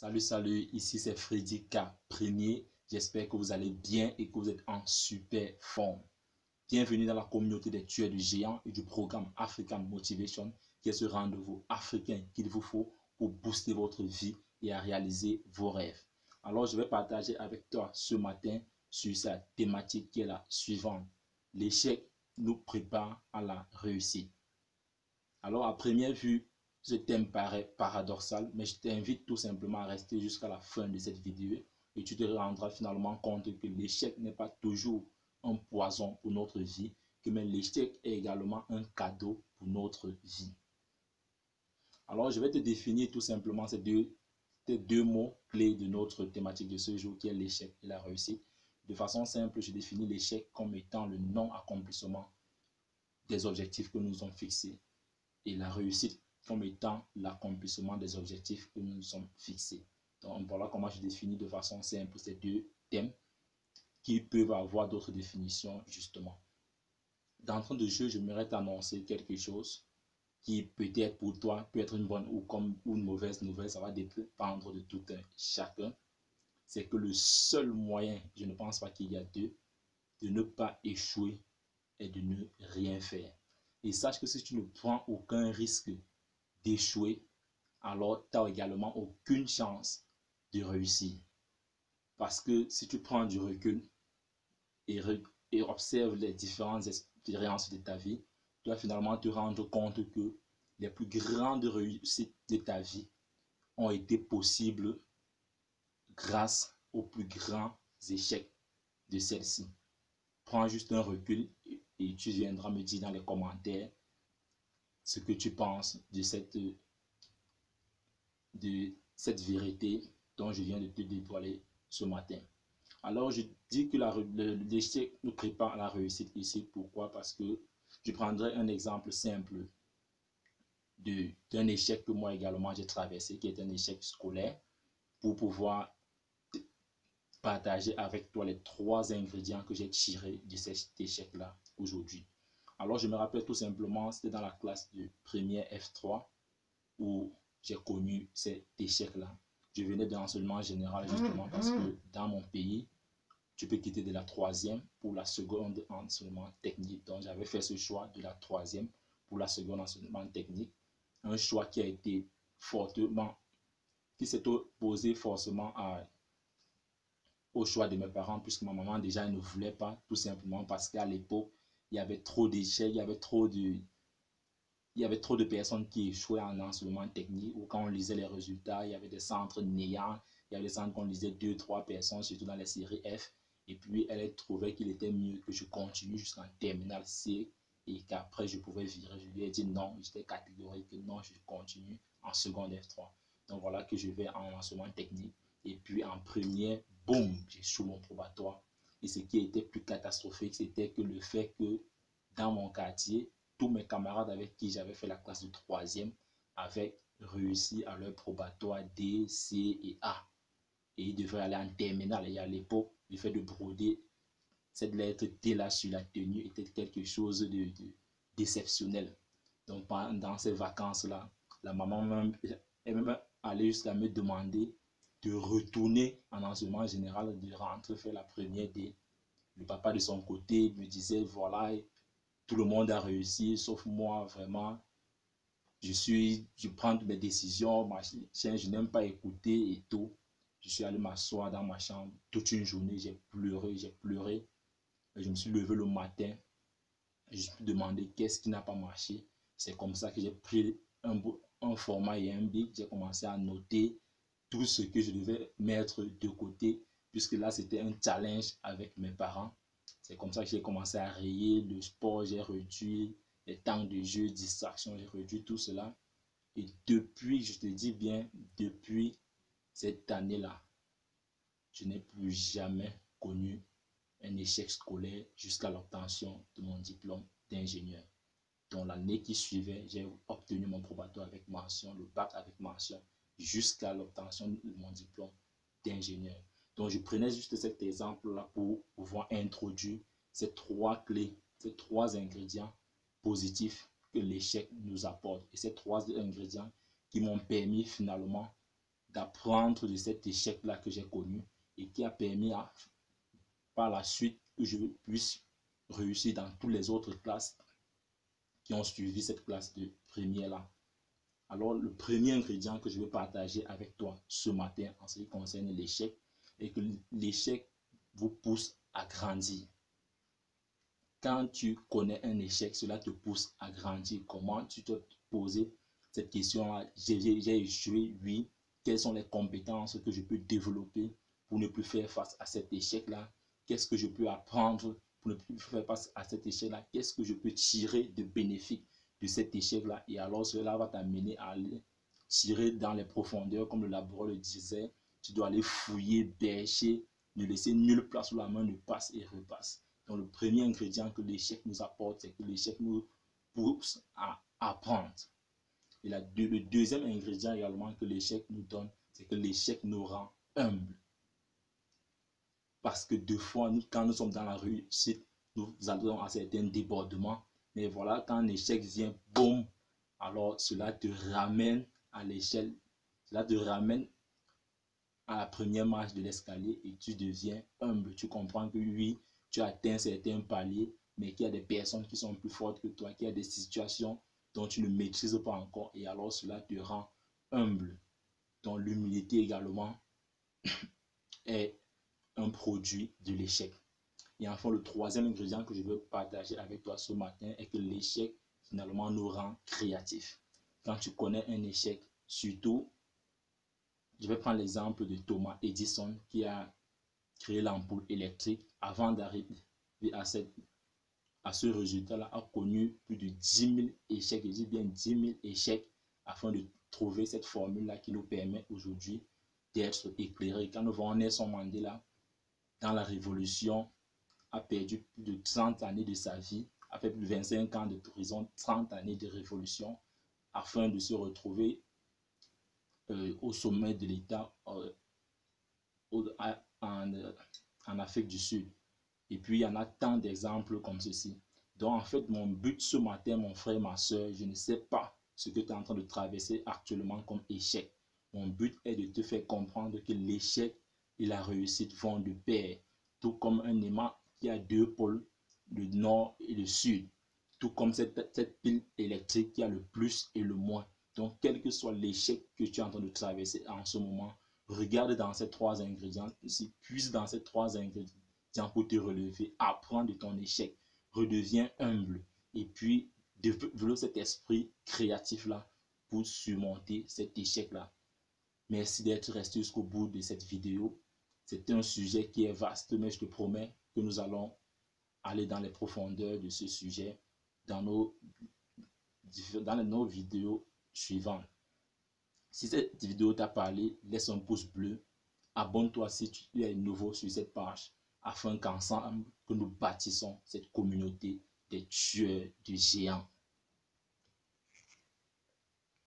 Salut, ici c'est Freddy K. Premier. J'espère que vous allez bien et que vous êtes en super forme. Bienvenue dans la communauté des tueurs de géants et du programme African Motivation, qui est ce rendez-vous africain qu'il vous faut pour booster votre vie et à réaliser vos rêves. Alors, je vais partager avec toi ce matin sur sa thématique qui est la suivante. L'échec nous prépare à la réussite. Alors, à première vue, ce thème paraît paradoxal, mais je t'invite tout simplement à rester jusqu'à la fin de cette vidéo et tu te rendras finalement compte que l'échec n'est pas toujours un poison pour notre vie, que même l'échec est également un cadeau pour notre vie. Alors, je vais te définir tout simplement ces deux mots clés de notre thématique de ce jour qui est l'échec et la réussite. De façon simple, je définis l'échec comme étant le non-accomplissement des objectifs que nous nous sommes fixés et la réussite comme étant l'accomplissement des objectifs que nous nous sommes fixés. Donc voilà comment je définis de façon simple ces deux thèmes qui peuvent avoir d'autres définitions justement. D'entrée de jeu, j'aimerais t'annoncer quelque chose qui peut-être pour toi peut être une bonne ou une mauvaise nouvelle, ça va dépendre de tout un chacun. C'est que le seul moyen, je ne pense pas qu'il y a deux, de ne pas échouer est de ne rien faire. Et sache que si tu ne prends aucun risque d'échouer, alors tu n'as également aucune chance de réussir. Parce que si tu prends du recul et observes les différentes expériences de ta vie, tu vas finalement te rendre compte que les plus grandes réussites de ta vie ont été possibles grâce aux plus grands échecs de celle-ci. Prends juste un recul et tu viendras me dire dans les commentaires ce que tu penses de cette vérité dont je viens de te dévoiler ce matin. Alors, je dis que l'échec nous prépare à la réussite ici. Pourquoi? Parce que je prendrai un exemple simple d'un échec que moi également j'ai traversé, qui est un échec scolaire, pour pouvoir partager avec toi les 3 ingrédients que j'ai tirés de cet échec-là aujourd'hui. Alors, je me rappelle tout simplement, c'était dans la classe de première F3 où j'ai connu cet échec-là. Je venais de l'enseignement général justement parce que dans mon pays, tu peux quitter de la 3e pour la seconde enseignement technique. Donc, j'avais fait ce choix de la 3e pour la seconde enseignement technique. Un choix qui a été qui s'est opposé forcément au choix de mes parents, puisque ma maman déjà ne voulait pas, tout simplement parce qu'à l'époque, il y avait trop d'échecs, il y avait trop de personnes qui échouaient en enseignement technique, ou quand on lisait les résultats, il y avait des centres néants, il y avait des centres qu'on lisait 2-3 personnes, surtout dans les séries F, et puis elle trouvait qu'il était mieux que je continue jusqu'en terminale C, et qu'après je pouvais virer. Je lui ai dit non, j'étais catégorique que non, je continue en seconde F3. Donc voilà que je vais en enseignement technique, et puis en première, boum, j'échoue mon probatoire. Et ce qui était plus catastrophique, c'était que le fait que dans mon quartier, tous mes camarades avec qui j'avais fait la classe de 3e avaient réussi à leur probatoire D, C et A. Et ils devaient aller en terminale. Et à l'époque, le fait de broder cette lettre D là sur la tenue était quelque chose de déceptionnel. Donc pendant ces vacances-là, la maman est même allée jusqu'à me demander de retourner en enseignement général, de rentrer faire la première D. Le papa de son côté me disait, voilà, tout le monde a réussi, sauf moi, vraiment. Je prends mes décisions, je n'aime pas écouter et tout. Je suis allé m'asseoir dans ma chambre toute une journée, j'ai pleuré. Et je me suis levé le matin, je me suis demandé qu'est-ce qui n'a pas marché. C'est comme ça que j'ai pris un format et un bic, j'ai commencé à noter tout ce que je devais mettre de côté, puisque là c'était un challenge avec mes parents. C'est comme ça que j'ai commencé à rayer le sport, j'ai réduit les temps de jeu, distraction, j'ai réduit tout cela. Et depuis, je te dis bien, depuis cette année-là, je n'ai plus jamais connu un échec scolaire jusqu'à l'obtention de mon diplôme d'ingénieur. Dans l'année qui suivait, j'ai obtenu mon probatoire avec mention, le bac avec mention, jusqu'à l'obtention de mon diplôme d'ingénieur. Donc, je prenais juste cet exemple-là pour pouvoir introduire ces 3 clés, ces 3 ingrédients positifs que l'échec nous apporte. Et ces 3 ingrédients qui m'ont permis finalement d'apprendre de cet échec-là que j'ai connu et qui a permis par la suite que je puisse réussir dans toutes les autres classes qui ont suivi cette classe de première-là. Alors, le premier ingrédient que je vais partager avec toi ce matin en ce qui concerne l'échec est que l'échec vous pousse à grandir. Quand tu connais un échec, cela te pousse à grandir. Comment tu te poses cette question-là? J'ai échoué, oui. Quelles sont les compétences que je peux développer pour ne plus faire face à cet échec-là? Qu'est-ce que je peux apprendre pour ne plus faire face à cet échec-là? Qu'est-ce que je peux tirer de bénéfique de cet échec-là? Et alors, cela va t'amener à aller tirer dans les profondeurs, comme le laboureur le disait. Tu dois aller fouiller, bêcher, ne laisser nulle place sous la main, ne passe et repasse. Donc, le premier ingrédient que l'échec nous apporte, c'est que l'échec nous pousse à apprendre. Et le deuxième ingrédient également que l'échec nous donne, c'est que l'échec nous rend humbles. Parce que deux fois, quand nous sommes dans la réussite, nous allons à certains débordements. Mais voilà, quand un échec vient, boum, alors cela te ramène à l'échelle, cela te ramène à la première marche de l'escalier et tu deviens humble. Tu comprends que oui, tu as atteint certains paliers, mais qu'il y a des personnes qui sont plus fortes que toi, qu'il y a des situations dont tu ne maîtrises pas encore et alors cela te rend humble. Donc l'humilité également est un produit de l'échec. Et enfin, le troisième ingrédient que je veux partager avec toi ce matin est que l'échec finalement nous rend créatifs. Quand tu connais un échec, surtout, je vais prendre l'exemple de Thomas Edison qui a créé l'ampoule électrique. Avant d'arriver à ce résultat-là, a connu plus de 10 000 échecs, je dis bien 10 000 échecs, afin de trouver cette formule-là qui nous permet aujourd'hui d'être éclairés. Quand nous voyons Nelson Mandela, dans la révolution, a perdu plus de 30 années de sa vie, a fait plus de 25 ans de prison, 30 années de révolution, afin de se retrouver au sommet de l'État en Afrique du Sud. Et puis, il y en a tant d'exemples comme ceci. Donc, en fait, mon but ce matin, mon frère, ma soeur, je ne sais pas ce que tu es en train de traverser actuellement comme échec. Mon but est de te faire comprendre que l'échec et la réussite vont de pair. Tout comme un aimant qui a deux pôles, le nord et le sud. Tout comme cette pile électrique qui a le plus et le moins. Donc, quel que soit l'échec que tu es en train de traverser en ce moment, regarde dans ces trois ingrédients, puise dans ces trois ingrédients pour te relever, apprends de ton échec, redeviens humble et puis développe cet esprit créatif-là pour surmonter cet échec-là. Merci d'être resté jusqu'au bout de cette vidéo. C'est un sujet qui est vaste, mais je te promets que nous allons aller dans les profondeurs de ce sujet dans nos vidéos suivantes. Si cette vidéo t'a parlé, laisse un pouce bleu. Abonne-toi si tu es nouveau sur cette page afin qu'ensemble, que nous bâtissons cette communauté des tueurs de géants.